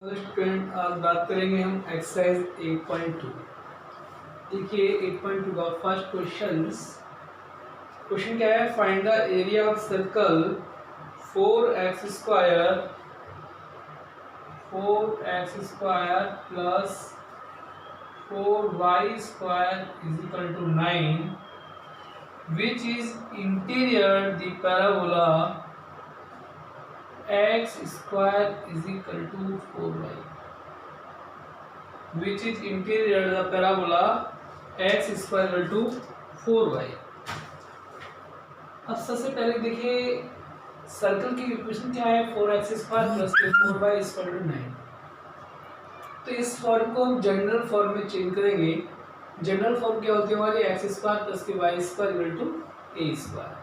तो स्टूडेंट आज बात करेंगे हम एक्सरसाइज 8.2। देखिए 8.2 का फर्स्ट क्वेश्चन क्या है, find the area of circle 4x square plus 4y square is equal to 9 which is interior the parabola x square is equal to 4y, which is interior the parabola x square equal to 4y। अब सबसे पहले देखिए circle की equation क्या है, 4x square plus 4y equal to 9। तो इस form को हम जनरल फॉर्म में चेंज करेंगे। जनरल फॉर्म क्या होती है हमारी, x square plus y square equal to a square.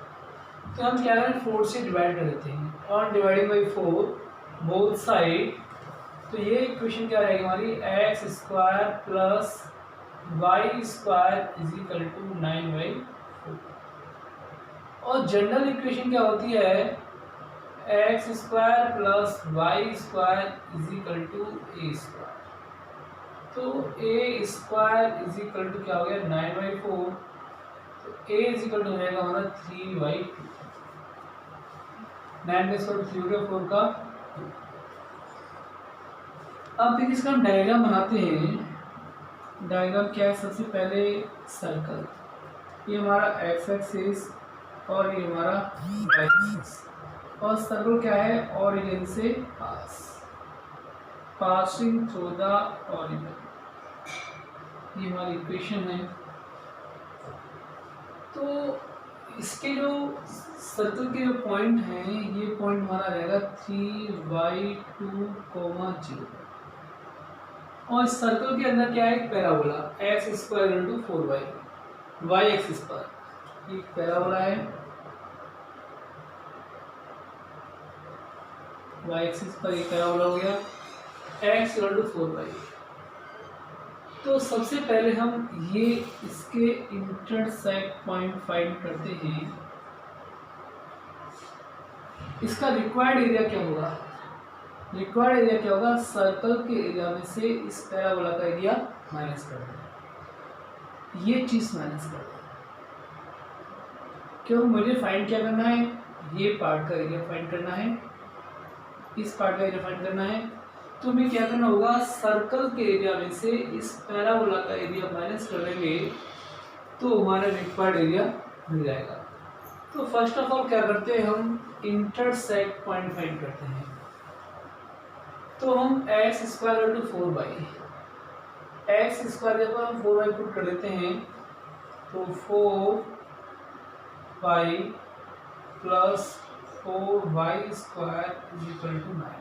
तो हम क्या करें, 4 से डिवाइड कर देते हैं, on dividing by 4 both side. तो ये इक्वेशन क्या रहेगी हमारी, x square plus y square is equal to 9/4। और जनरल इक्वेशन क्या होती है, x square plus y square is equal to a square. तो a square is equal to क्या हो गया, 9/4। तो ए इज इक्वल टू हो जाएगा हमारा 3/2। 9 में 3 हो गया 4 का। अब देखिए इसका हम डायग्राम बनाते हैं। डायग्राम क्या है, सबसे पहले सर्कल, ये हमारा एक्स एक्सिस और ये हमारा वाई एक्सिस। और सर्कल क्या है, ओरिजिन से पासिंग थ्रू द ओरिजिन। ये हमारी इक्वेशन है। तो इसके जो सर्कल के जो पॉइंट हैं, ये पॉइंट हमारा रहेगा 3y2, 0। और इस सर्कल के अंदर क्या है, एक parabola x square into 4y, y axis पर ये पैराबोला है, वाई एक्सिस पर ये पैराबोला हो गया, एक्स इंटू 4y। तो सबसे पहले हम ये इसके इंटरसेक्ट पॉइंट फाइंड करते हैं। इसका रिक्वायर्ड एरिया क्या होगा, रिक्वायर्ड एरिया क्या होगा, सर्कल के एरिया में से इस पैराबोला का एरिया माइनस कर दें, ये चीज़ माइनस कर दें। क्यों, मुझे फाइंड क्या करना है, ये पार्ट का एरिया फाइंड करना है, इस पार्ट का एरिया फाइंड करना है। तो हमें क्या करना होगा, सर्कल के एरिया में से इस पैराबोला का एरिया माइनस कर देंगे तो हमारा रिक्वायर्ड एरिया मिल जाएगा। तो फर्स्ट ऑफ ऑल क्या करते हैं, हम इंटरसेक्ट पॉइंट फाइंड करते हैं। तो हम x square into 4y, x square जब हम 4y पुट कर देते हैं तो 4y plus 4y square is equal to 9।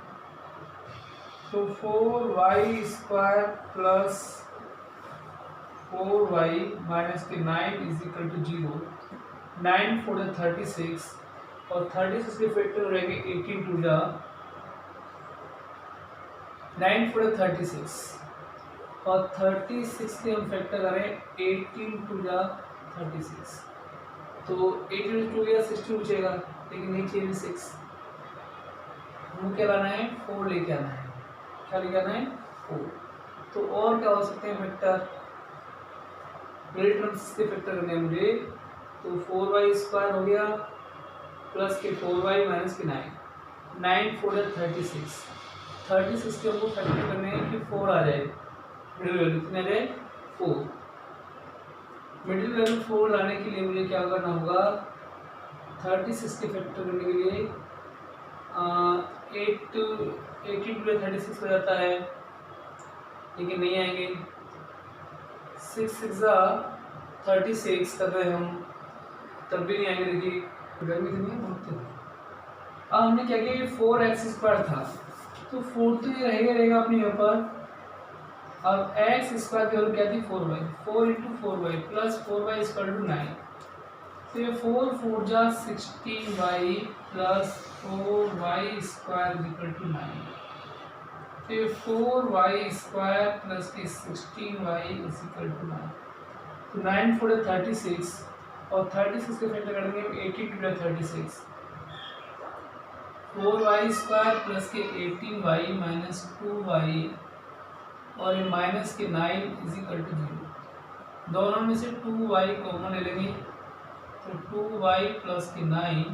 तो 4y square plus 4y minus के 9 इज इक्वल टू 0। 9 4 36 और 36 के फैक्टर रहेंगे 18 टू जा 9 4 36 और 36 के हम फैक्टर करें 18 टू जा 36। तो 18 टू या 16 बचेगा, लेकिन नीचे भी 6। हमें क्या लाना है, 4 लेके आना है। क्या लेके आना है, 4। तो और क्या हो सकते हैं फैक्टर, मेरे टर्म्स के फैक्टर करने मुझे। तो 4y स्क्वायर हो गया प्लस के 4y माइनस के 9, 9 4 36, 36 के हमको फैक्टर करने हैं कि 4 आ जाए, मिडिल वैल्यू कितने आ जाए, 4। मिडिल वैल्यू 4 लाने के लिए मुझे क्या करना होगा, 36 के फैक्टर करने के लिए 18 टू 36 हो जाता है, लेकिन नहीं आएंगे। 6 6 36 कर रहे हैं हम, तब भी नहीं आएंगे। देखिए गर्मी कितनी है, बहुत है। अब हमने क्या किया, 4x स्क्वायर था तो 4 तो ये रहेगा अपने यहाँ पर। अब x स्क्वायर की वैल्यू क्या थी, 4y, 4 into 4y plus 4y equal to 9। तो ये 4 4 जा 16y plus 4y square equal to 9। तो ये 4y स्क्वायर प्लस के 16y इक्वल टू 9। तो 9 4 36 और 36 के फैक्टर करेंगे 18 टू 36, 4y² प्लस के 18y माइनस 2y और ये माइनस के 9 इज इक्वल टू 0। दोनों में से 2y कॉमन ले लेंगे तो 2y प्लस के 9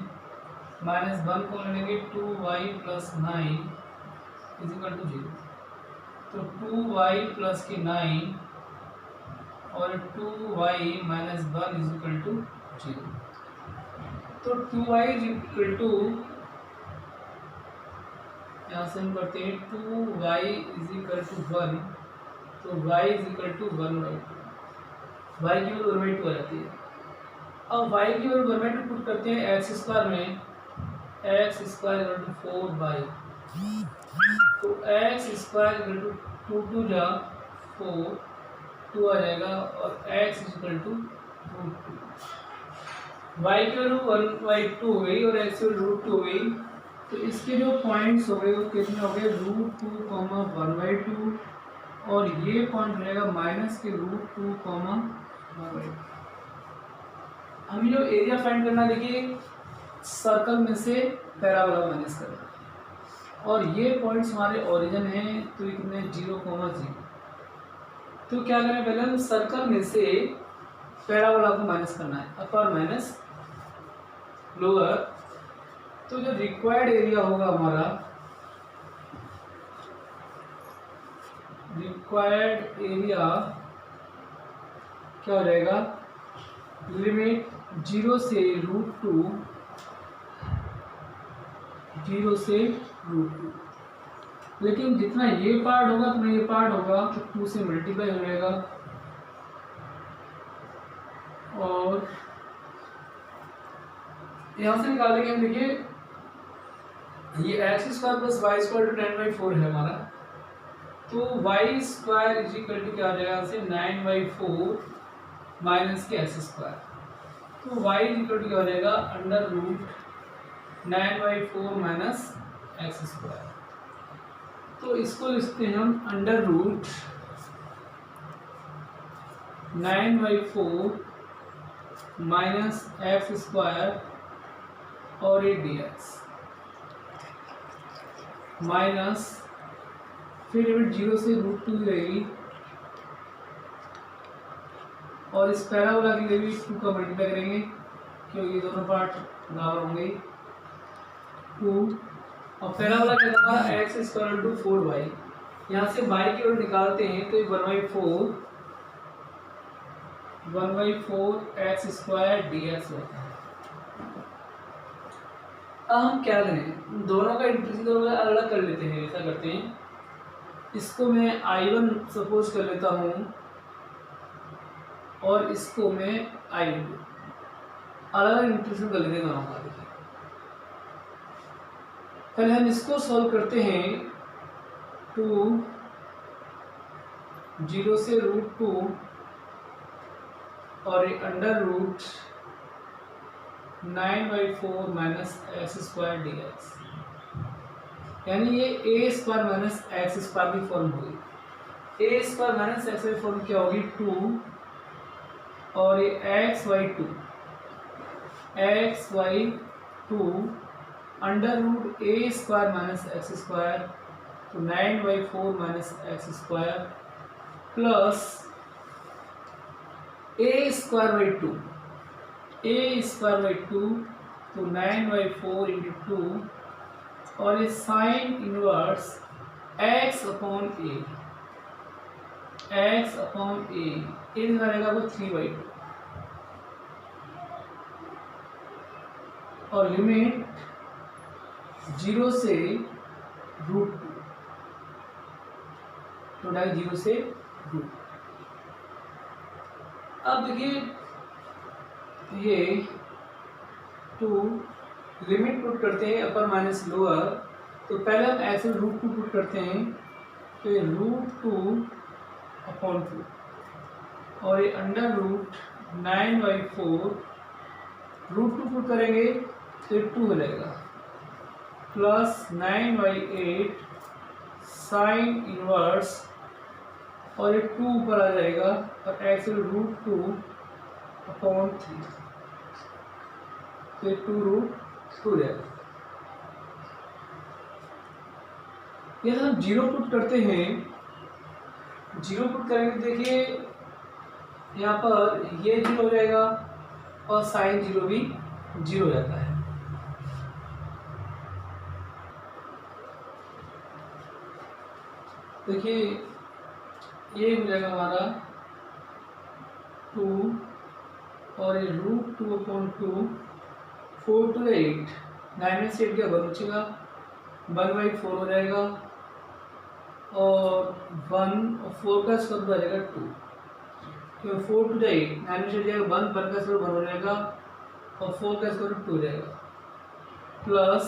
माइनस 1 को ले लेंगे 2y plus 9 is equal to 0। तो 2y प्लस के 9 और 2y minus 1 is equal to 0। तो 2y इज इक्वल टू, यहाँ से हम करते हैं 2y इज इक्वल टू 1, तो y is equal to 1/2, y की वैल्यू 1/2 आ जाती है। अब y की वैल्यू 1/2 पुट करते हैं x² में, x² इक्वल टू 4y, तो x² इक्वल टू 2 2 जा 4, 2 आ जाएगा और x इक्वल टू √2। y की वैल्यू 1/2 हो गई और x की वैल्यू √2 हो गई, तो इसके जो पॉइंट्स हो गए वो कितने हो गए, √2, 1/2 और ये पॉइंट रहेगा माइनस के √2, 1/2। हमें जो एरिया फाइंड करना, देखिए सर्कल में से पैराबोला माइनस करना और ये पॉइंट्स हमारे ओरिजिन हैं, तो ये कितने 0, 0। तो क्या करें, पहले हम सर्कल में से पैराबोला को माइनस करना है, अपर माइनस लोअर। तो जो रिक्वायर्ड एरिया होगा हमारा, रिक्वायर्ड एरिया क्या हो जाएगा, लिमिट 0 से √2, 0 से √2। लेकिन जितना ये पार्ट होगा उतना ये पार्ट होगा, तो 2 से मल्टीप्लाई हो जाएगा और यहाँ से निकाल देंगे हम। देखिए ये x² प्लस y² टू 10/4 है हमारा, तो y² इज इक्वल टू क्या आ जाएगा, से 9/4 माइनस के x², तो y इज इक्वल टू क्या हो जाएगा, √9/4 माइनस x²। तो इसको लिखते हैं हम √9/4 माइनस x² और ये dx माइनस, फिर लिमिट 0 से √2 रहेगी और इस पैराबोला के लिए भी 2 का मल्टीप्लाई करेंगे क्योंकि ये दोनों पार्ट बराबर होंगे 2, और पैराबोला के हमारा x इक्वल टू 4y। यहाँ से y की वैल्यू निकालते हैं तो ये 1/4 x² dx होता है। अब हम क्या करें, दोनों का इंटीग्रेशन अलग अलग कर लेते हैं। ऐसा करते हैं, इसको मैं I1 सपोज कर लेता हूँ और इसको मैं I2, अलग अलग इंटीग्रेशन कर लेते हैं दोनों का। देखिए पहले हम इसको सॉल्व करते हैं, 0 से √2 और √9/4 माइनस x² dx, यानी ये a² माइनस x² की फॉर्म होगी। a² माइनस x की फॉर्म क्या होगी, 2 और ये x/2 √a² माइनस x², तो 9/4 माइनस x² प्लस a²/2 तो 9/4 इंटू 2 और ये sine inverse x upon a इन रहेगा वो 3/2 और लिमिट 0 से √2, तो 0 से √2। अब देखिए ये 2 लिमिट पुट करते हैं अपर माइनस लोअर, तो पहले हम ऐसे √2 पुट करते हैं, तो ये √2/2 और ये √9/4 √2 पुट करेंगे तो ये 2 हो जाएगा प्लस 9/8 साइन इनवर्स और ये 2 ऊपर आ जाएगा और ऐसे √2/3, तो 2 √2 जाएगा। यदि हम जीरो पुट करते हैं, जीरो पुट करेंगे तो देखिए यहाँ पर ये जीरो हो जाएगा और साइन जीरो भी जीरो हो जाता है। देखिए ये हो जाएगा हमारा 2 और ये √2/2, 4 to 8, 9 में से 8 का 1 बचेगा, 1/4 हो जाएगा और 1 और 4 का स्क्वायर हो जाएगा 2, तो 4 to 8, 9 में से जाएगा 1, 1 का स्क्वायर 1 हो जाएगा और 4 का स्क्वायर 2 हो जाएगा, प्लस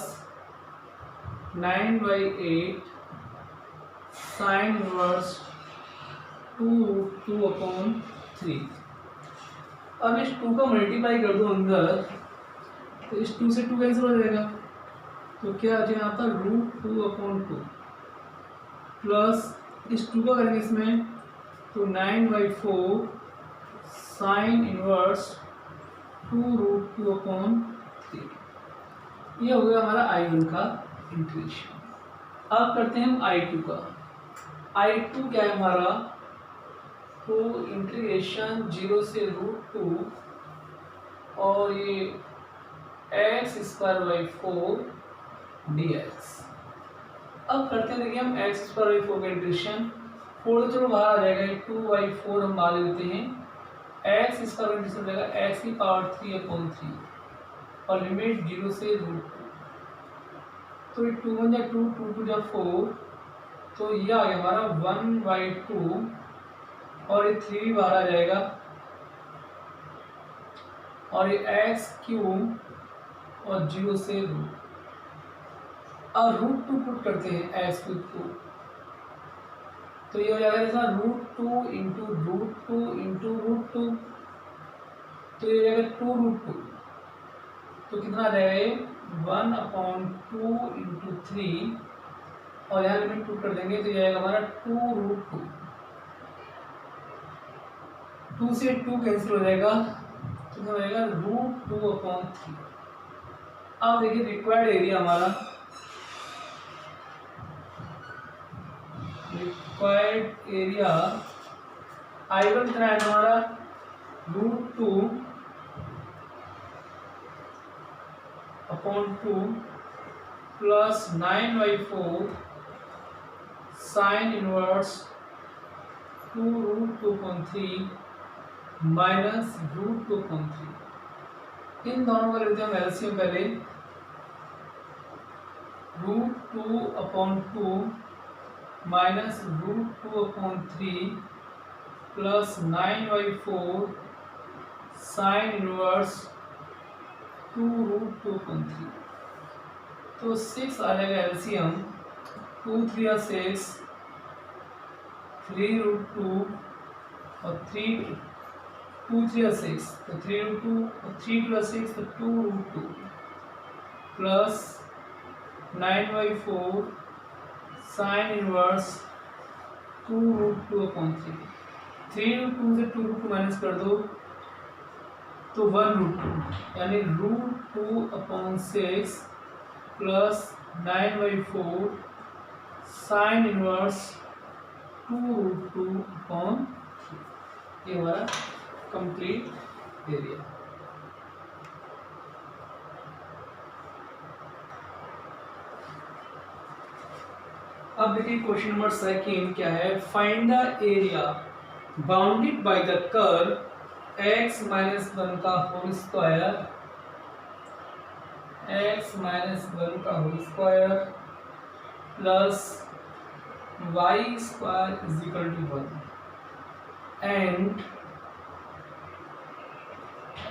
9/8 साइन इनवर्स 2√2/3। अब इस 2 का मल्टीप्लाई कर दो अंदर, तो इस 2 से 2 कैंसिल हो जाएगा, तो क्या आ जाएगा यहाँ पर √2/2 प्लस इस 2 का करेंगे इसमें तो 9/4 साइन इनवर्स 2√2/3। ये हो गया हमारा I1 का इंटीग्रेशन। अब करते हैं हम I2 का। I2 क्या है हमारा, तो इंटीग्रेशन 0 से √2 और ये x²/4 dx। अब करते हैं, देखिए हम x²/4 का इंटीग्रेशन, 4 तो चलो बाहर आ जाएगा, 2/4 हम बाहर लेते हैं, x² का इंटीग्रेशन हो जाएगा x⁻³ और लिमिट 0 से √2, तो 2 1 जा 2, 2 2 जा 4, तो यह आ गया हमारा 1/2 और ये 3 भी बाहर आ जाएगा और ये x³ और 0 से √2। अब √2 पुट करते हैं x³ को, तो ये हो जाएगा जैसा √2 इंटू √2 इंटू √2, तो ये हो जाएगा 2√2, तो कितना आ जाएगा ये 1/2 इंटू 3 और यहाँ लिमिट पुट कर देंगे तो ये आएगा हमारा 2√2, 2 से 2 कैंसिल हो जाएगा तो कितना हो जाएगा √2/3। अब देखिए रिक्वायर्ड एरिया हमारा, रिक्वायर्ड एरिया I1 कितना है हमारा √2/2 प्लस 9/4 साइन इनवर्स 2√2/3 माइनस √2/3। इन दोनों का लेते हैं हम एलसीएम पहले, √2/2 माइनस √2/3 प्लस 9/4 साइन इनवर्स 2√2/3, तो 6 आ जाएगा एलसीएम, 2 3 या 6, 3√2 और 3 2 3 या 6, तो 3√2 और 3 2 या 6, तो 2√2 प्लस 9/4 साइन इनवर्स 2√2/3। 3√2 से 2√2 माइनस कर दो तो 1√2, यानी √2/6 प्लस 9/4 साइन इनवर्स 2√2/3। ये हमारा कंप्लीट एरिया। अब देखिए क्वेश्चन नंबर 2 क्या है, find the area bounded by the curve x-1 का होल स्क्वायर, x-1 का whole square plus y² is equal to 1 and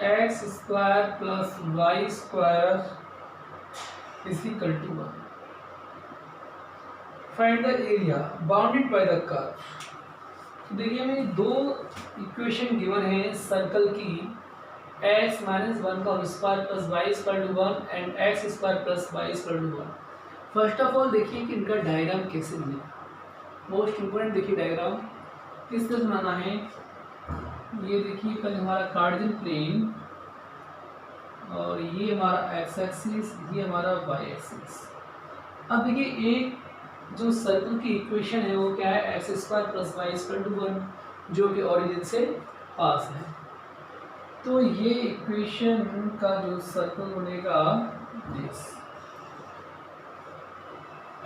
x² plus y² is equal to 1। Find the area bounded by the curve. देखिए हमें दो equation given है circle की, x-1 का square plus y² 1 and x² plus y² 1। First of all देखिए कि इनका diagram कैसे बनेगा, मोस्ट इम्पोर्टेंट। देखिए डायग्राम किस तरह बनाना है, ये देखिए पहले हमारा कार्टेशियन प्लेन और ये हमारा x एक्सिस, ये हमारा y एक्सिस। अब देखिए एक जो सर्कल की इक्वेशन है वो क्या है, x square plus y equal to 1, जो कि ओरिजिन से पास है। तो ये इक्वेशन का जो सर्कल बनेगा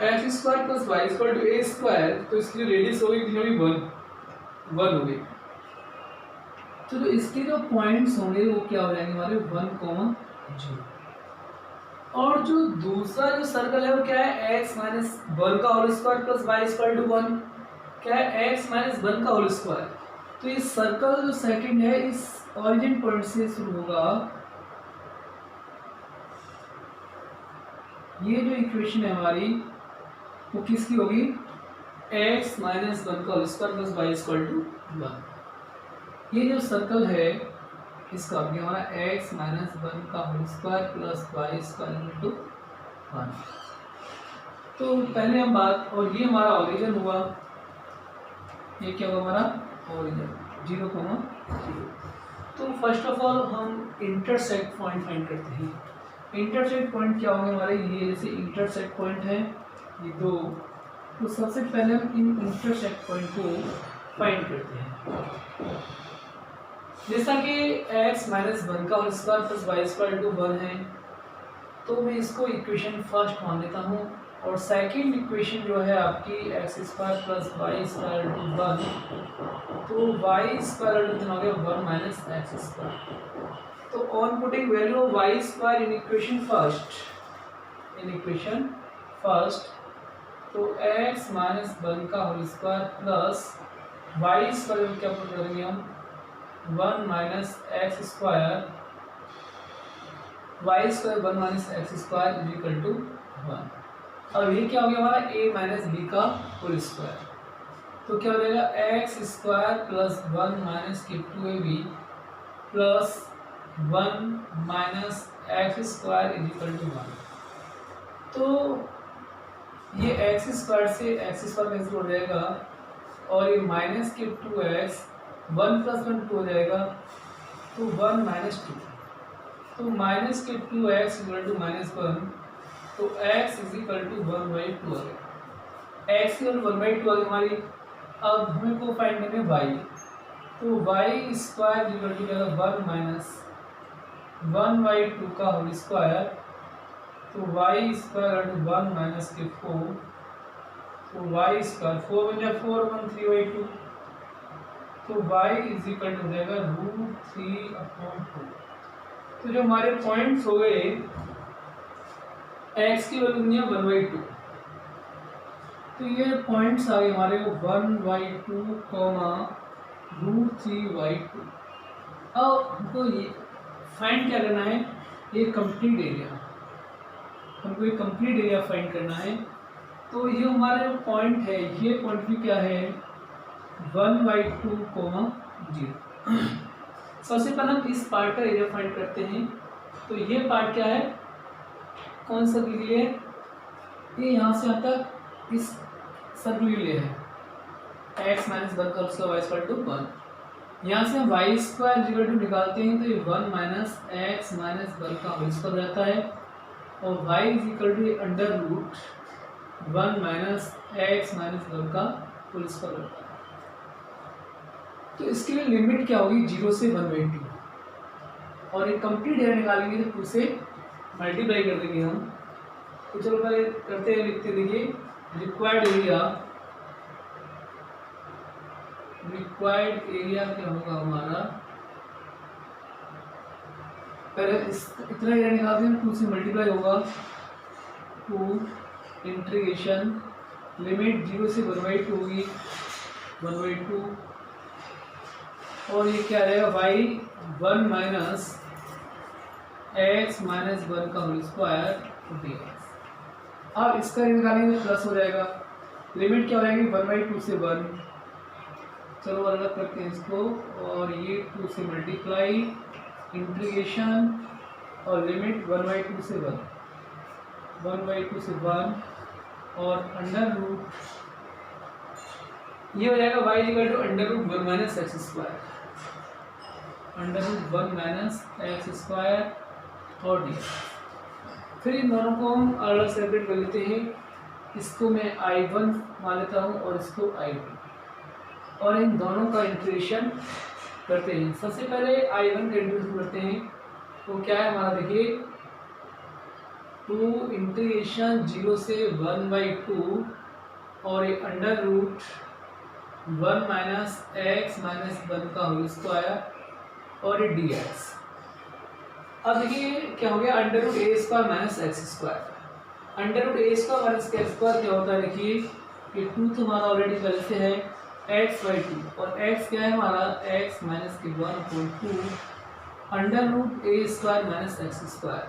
x square plus y equal to a square, तो इसकी जो रेडियस होगी कितनी होगी, 1 होगी। तो जो इसके जो पॉइंट्स होंगे वो क्या हो जाएंगे हमारे 1,0। और जो दूसरा जो सर्कल है वो क्या है, x माइनस 1 का whole square plus y equal to 1, क्या है x माइनस 1 का होल स्क्वायर। तो ये सर्कल जो सेकंड है इस ओरिजिन पॉइंट से शुरू होगा। ये जो इक्वेशन है हमारी वो किसकी होगी, x माइनस 1 का whole square plus y equal to 1। ये जो सर्कल है इसका भी हमारा x माइनस 1 का whole square plus y square to 1। तो पहले हम बात, और ये हमारा ओरिजिन हुआ, ये क्या हुआ हमारा ओरिजिन 0,0। तो फर्स्ट ऑफ ऑल हम इंटरसेक्ट पॉइंट फाइंड करते हैं। इंटरसेक्ट पॉइंट क्या होंगे हमारे, ये जैसे इंटरसेक्ट पॉइंट है ये दो, तो सबसे पहले हम इन इंटरसेक्ट पॉइंट को फाइंड करते हैं। जैसा कि x माइनस 1 का whole square plus y square to 1 है, तो मैं इसको इक्वेशन फर्स्ट मान लेता हूँ, और सेकंड इक्वेशन जो है आपकी x square plus y square to 1, तो वाई स्क्वायर टू हो गया 1 माइनस एक्स स्क्वायर। तो on putting value of y square in equation first, तो x माइनस 1 का whole square plus y square क्या पुट करेंगे हम, 1 minus x square, y square 1 minus x square is equal to 1। अब ये क्या हो गया हमारा a माइनस बी का होल स्क्वायर, तो क्या हो जाएगा एक्स स्क्वायर प्लस 1 माइनस के 2ab plus 1 minus x square is equal to 1। तो ये एक्स स्क्वायर से एक्स स्क्वायर कैंसिल हो जाएगा, और ये माइनस के 2x 1 प्लस 1 2 हो जाएगा, तो 1 माइनस 2, तो माइनस के 2x इक्वल टू माइनस 1, तो x इज इक्वल टू 1/2 आ गया। x इक्वल 1/2 आ गई हमारी। अब हमें को फाइंड करना है y, तो y स्क्वायर इक्वल टू जाएगा 1 माइनस 1/2 का होल स्क्वायर, तो y square equal to 1 minus के 4, तो y स्क्वायर 4 बन जाए 4 1 3/2, तो y इज इक्वल टू जाएगा √3/2। तो जो हमारे पॉइंट्स हो गए, x की वैल्यू नहीं है 1/2, तो ये पॉइंट्स आ गए हमारे को 1/2, √3/2। अब हमको ये फाइंड क्या करना है, ये कंप्लीट एरिया, हमको ये कंप्लीट एरिया फाइंड करना है। तो ये हमारे जो पॉइंट है, ये पॉइंट भी क्या है 1/2, 0। सबसे पहले हम इस पार्ट का एरिया फाइंड करते हैं। तो ये पार्ट क्या है, कौन सा के लिए, ये यहाँ से यहाँ तक इस सर्कल के लिए है, x माइनस 1 का उसका वाई स्क्वायर टू 1। यहाँ से हम वाई स्क्वायर इक्वल टू निकालते हैं, तो ये 1 माइनस एक्स माइनस 1 का होल स्क्वायर रहता है, और y is equal to under root 1 minus x minus 1 का होल स्क्वायर रहता है। तो इसके लिए लिमिट क्या होगी, 0 से 1/2, और ये कंप्लीट एरिया निकालेंगे तो 2 से मल्टीप्लाई कर देंगे हम। तो चलो पहले करते हैं, लिखते देखिए रिक्वायर्ड एरिया क्या होगा हमारा, पहले इतना एरिया निकालते हैं, 2 से मल्टीप्लाई होगा, 2 इंटीग्रेशन लिमिट 0 से 1/2 होगी 1/2, और ये क्या रहेगा y 1 माइनस एक्स माइनस 1 का होल स्क्वायर dx। अब इसका निकालेंगे प्लस हो जाएगा, लिमिट क्या हो जाएगी 1/2 से 1, चलो अलग करते हैं इसको, और ये 2 से मल्टीप्लाई इंटीग्रेशन, और लिमिट 1/2 से 1, 1/2 से 1, और अंडर रूट, ये हो जाएगा y equal to under root 1 minus x square, under root 1 minus x square और डी। फिर इन दोनों को हम अलग सेपरेट कर लेते हैं, इसको मैं I1 मान लेता हूँ और इसको I2, और इन दोनों का इंटीग्रेशन करते हैं। सबसे पहले I1 का इंटीग्रेशन करते हैं, तो क्या है हमारा, देखिए 2 इंटीग्रेशन 0 से 1/2 और ये under root 1 minus x minus 1 का होल स्क्वायर और ये dx। अब देखिए क्या हो गया, अंडर रूट ए square minus x square. Under root ए स्क्वायर माइनस एक्स स्क्वायर क्या होता है, देखिए ये 2 तो हमारा ऑलरेडी पहले से है x/2, और x क्या है हमारा, x माइनस के 1/2 अंडर रूट ए स्क्वायर माइनस एक्स स्क्वायर।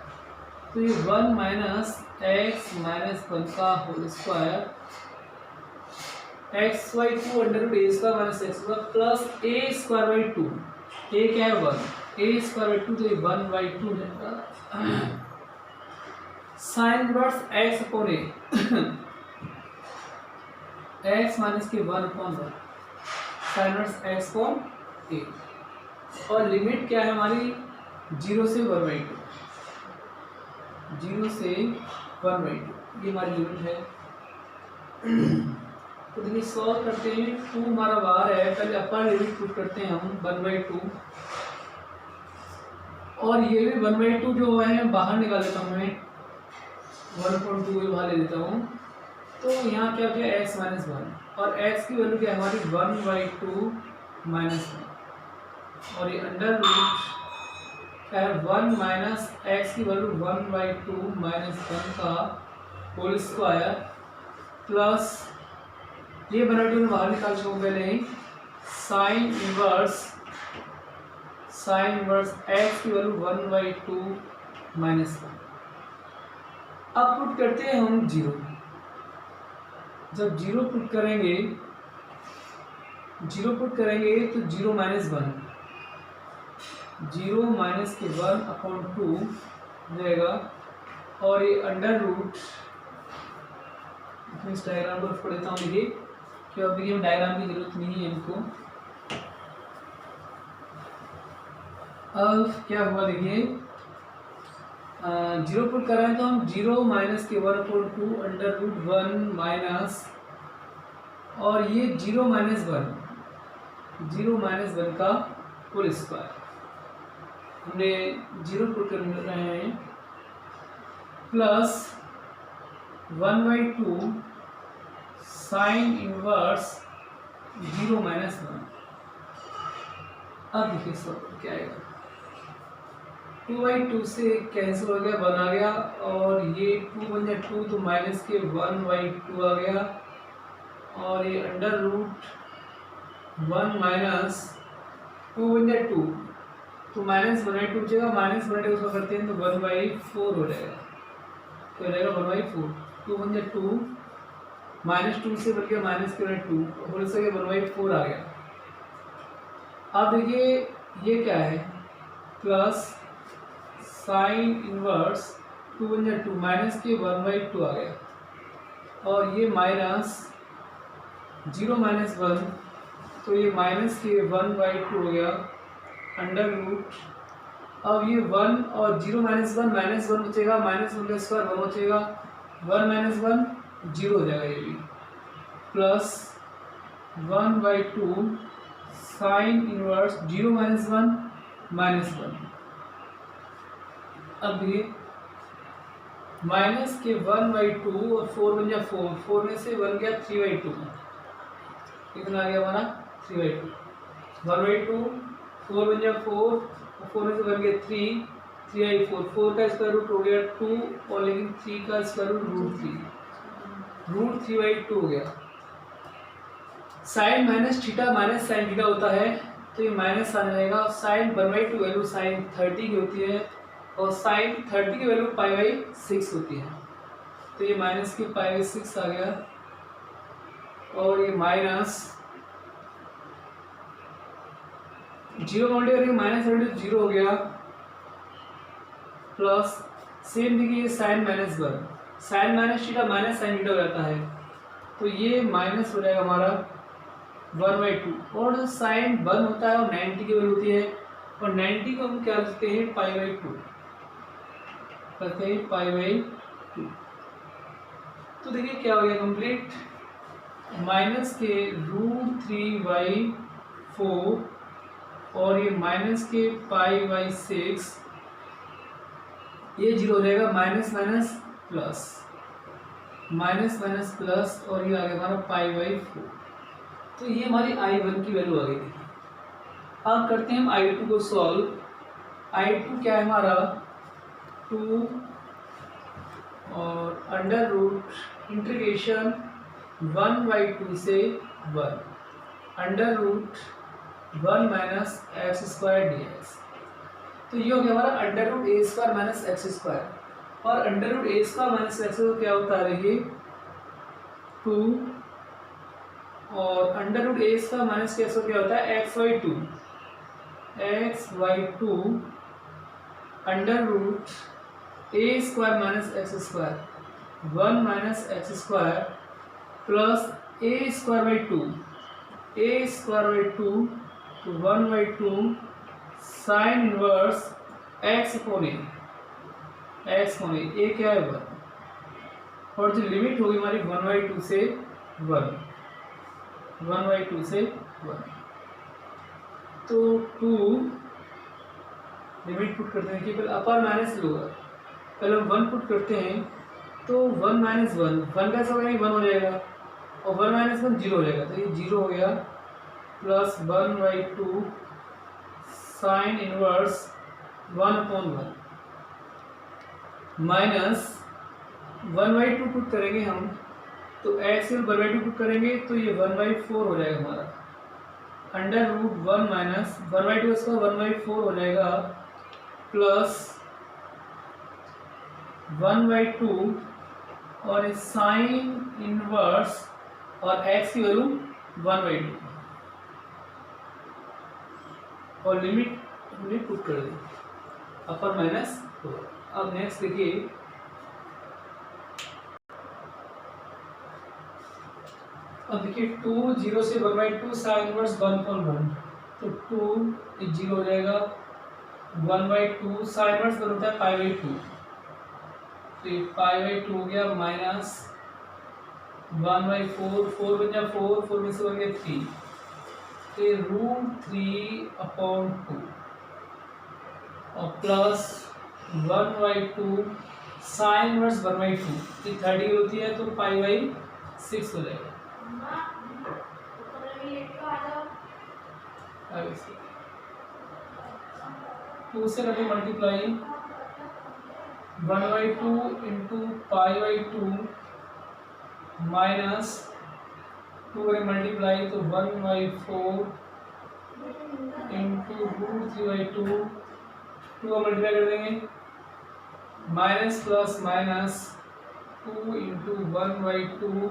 तो ये 1 माइनस एक्स माइनस 1 का whole square x/2 under root A square minus x square plus a square by 2। A क्या है 1, ए स्क्वायर बाई 2, तो ये 1/2 है साइन इनवर्स x अपॉन ए x minus के 1/1 sine inverse x upon ए, और लिमिट क्या है हमारी 0 से 1/2, 0 से 1/2 ये हमारी लिमिट है। तो देखिए सॉल्व करते हैं, 2 हमारा बाहर है, पहले अपर लिमिट पुट करते हैं हम 1/2, और ये भी 1/2 जो है बाहर निकाल लेता हूँ मैं, 1.2 ये बाहर ले लेता हूँ। तो यहाँ क्या क्या x माइनस 1, और x की वैल्यू क्या है हमारी 1/2 माइनस 1, और ये अंडर रूट क्या है 1 माइनस एक्स की वैल्यू 1/2 माइनस 1 का होल स्क्वायर प्लस ये 1/2 में बाहर निकाल चुका हूँ पहले ही, साइन इनवर्स एक्स की वैल्यू 1/2 माइनस 1। अब पुट करते हैं हम 0। जब 0 पुट करेंगे तो 0 माइनस 1, 0 माइनस के 1/2 रहेगा, और ये अंडर रूट, इस डायग्राम को पढ़ देता हूँ देखिए, कि अब देखिए डायग्राम की जरूरत नहीं है इनको। अब क्या हुआ देखिए, 0 पुट कर रहे हैं तो हम 0 माइनस के 1/2 अंडर रूट 1 माइनस, और ये 0 माइनस 1 का होल स्क्वायर हमने 0 पुट कर रहे हैं, प्लस 1/2 साइन इनवर्स 0 माइनस 1। अब देखिए सब क्या आएगा, 2/2 से कैंसिल हो गया, 1 आ गया, और ये 2 बन जाए 2 तो माइनस के 1/2 आ गया, और ये अंडर रूट 1 माइनस 2 बन जाए 2 तो माइनस 1/2 बचेगा, माइनस 1/2 उसको करते हैं तो 1/4 हो जाएगा, तो रहेगा 1/4, 2 बन जाए 2 माइनस 2 से बन गया माइनस के 2 होल से 1/4 आ गया। अब देखिए ये क्या है, प्लस साइन इनवर्स 2 बन जाए 2 माइनस के 1/2 आ गया, और ये माइनस 0 माइनस 1, तो ये माइनस के 1/2 हो गया अंडर रूट। अब ये 1 और 0 माइनस 1 बचेगा, माइनस 1 का स्क्वायर 1 बचेगा, 1 माइनस 1 0 हो जाएगा ये भी, plus 1/2 sine inverse 0 minus 1 minus 1। अब ये माइनस के 1/2 और 4 बन गया 4 में से 1 गया 3/2, कितना आ गया हमारा 3/2, 1/2 4 बन गया 4 और 4 में से बन गया 3/4, 4 का स्क्वायर रूट हो गया 2, और लेकिन 3 का स्क्वायर रूट रूट 3/2 हो गया। Sine minus theta minus sine theta होता है, तो ये माइनस आने लगेगा। साइन 1/2 वैल्यू साइन 30 की होती है, और साइन 30 की वैल्यू π/6 होती है, तो ये माइनस की π/6 आ गया, और ये माइनस 0 काउंट माइनस 0 हो गया, प्लस सेम देखिए sine minus 1, sine minus theta minus sine theta हो जाता है, तो ये माइनस हो जाएगा हमारा 1/2, और साइन 1 होता है और 90 की वैल्यू होती है, और 90 को हम क्या लिखते हैं π/2 करते हैं π/2। तो देखिए क्या हो गया कंप्लीट, माइनस के √3/4 और ये माइनस के π/6, ये जीरो हो जाएगा, minus minus plus, minus minus plus, और ये आ गया हमारा π/4। तो ये हमारी I1 की वैल्यू आ गई थी। अब करते हैं हम I2 को सॉल्व। I2 क्या है हमारा 2 और अंडर रूट इंटीग्रेशन 1/2 से 1 under root 1 minus x square dx। तो ये हो गया हमारा अंडर रूट ए स्क्वायर माइनस एक्स स्क्वायर, और अंडर रूट ए स्क्वायर माइनस एक्स क्या होता है देखिए 2, और अंडर रूट ए स्क्वायर माइनस एक्स क्या होता है x/2 under root A square minus x square 1 minus x square plus a square by two तो 1/2 sine inverse x upon a, ए क्या है 1, और जो लिमिट होगी हमारी 1/2 से 1, 1/2 से 1। तो 2 लिमिट पुट करते हैं कि पहले अपर माइनस लोअर, पहले हम 1 पुट करते हैं, तो 1 माइनस 1 कैसा हो गया 1 हो जाएगा, और 1 माइनस 1 0 हो जाएगा, तो ये 0 हो गया, plus 1/2 sine inverse 1/1 minus 1/2 put करेंगे हम, तो एक्स 1/2 पुट करेंगे तो ये 1/4 हो जाएगा हमारा, अंडर रूट 1 माइनस 1/2 इसका 1/4 हो जाएगा, प्लस 1/2 और साइन इनवर्स और एक्स की वैल्यू 1/2 और लिमिट पुट कर दें अपर माइनस 4। अब नेक्स्ट देखिए, अब देखिए 2 0 से 1/2 साइन इनवर्स 1/1, तो 2 0 हो जाएगा, 1/2 साइन इनवर्स बनता है π/2, तो ये π/2 हो गया, माइनस 1/4, 4 बन जाए 4 में से बन गया 3, तो ये √3/2 और प्लस 1/2 साइन इनवर्स 1/2, ये 30 होती है तो π/6 हो जाएगा। 2 से करें मल्टीप्लाई, 1/2 इंटू π/2 माइनस 2 करें मल्टीप्लाई तो 1/4 इंटू √3/2, 2 का मल्टीप्लाई कर देंगे, minus plus minus 2 into 1/2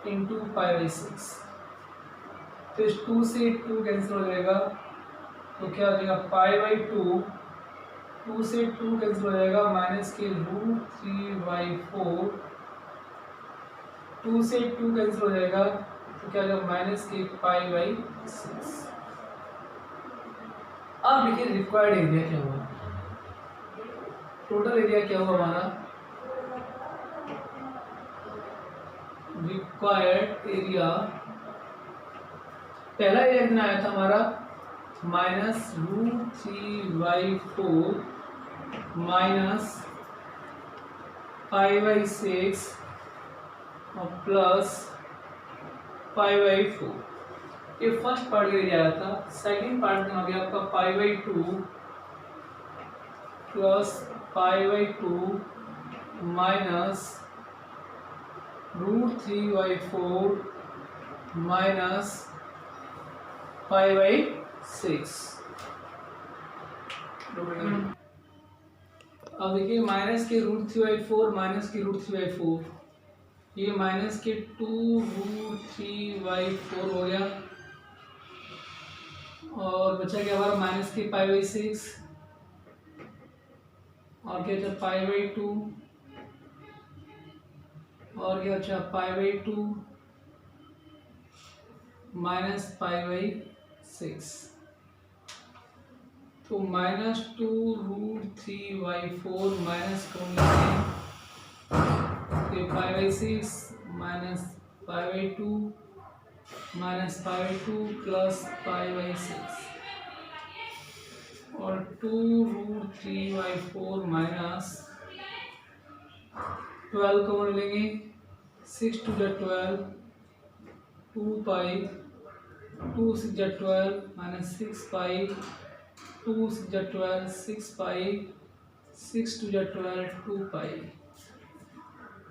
into π/6, तो इस 2 से 2 कैंसिल हो जाएगा, तो क्या हो जाएगा π/2, 2 से 2 कैंसिल हो जाएगा, माइनस के √3/4, 2 से 2 कैंसिल हो जाएगा, तो क्या हो जाएगा माइनस के π/6। अब देखिए रिक्वायर्ड एरिया क्या हुआ, टोटल एरिया क्या हुआ हमारा, रिक्वायर्ड एरिया पहला एरिया कितना आया था हमारा माइनस √3/4 माइनस π/6 और प्लस π/4, ये फर्स्ट पार्ट का एरिया आया था। सेकंड पार्ट में हो गया आपका π/2 प्लस π/2 माइनस √3/4 माइनस π/6। अब देखिए माइनस के √3/4 माइनस के √3/4, ये माइनस के 2√3/4 हो गया, और बचा क्या हमारा माइनस के π/6, और क्या बचा π/2, और क्या बचा π/2 माइनस π/6, तो माइनस 2√3/4 माइनस करूँगा ये 5/6 माइनस 5/2 माइनस 5/2 प्लस 5/6 और 2√3/4 माइनस 12 कॉमन लेंगे 6 2 जा 12 2 पाई 2 6 जा 12 माइनस 6 पाई 2 6 जा 12 6 पाई 6 2 जा 12 2 पाई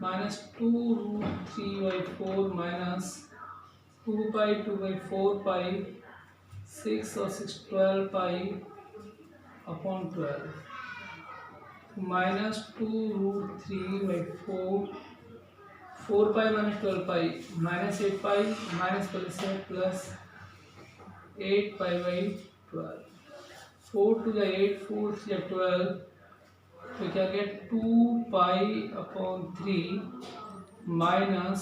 माइनस 2√3/4 माइनस 2 पाई 2/4 पाई 6 और 6 12 pi upon 12 minus 2√3/4 4 pi minus 12 pi minus 8 pi minus plus 8 पाई/12 4 to the 8 4 to the 12 तो क्या गया 2 पाई अपॉन 3 माइनस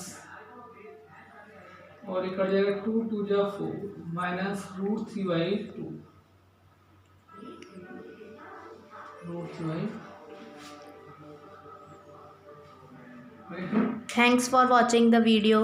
और ये कट जाएगा 2 2 जा 4 minus √3/2 √3/2। Thanks for watching the video.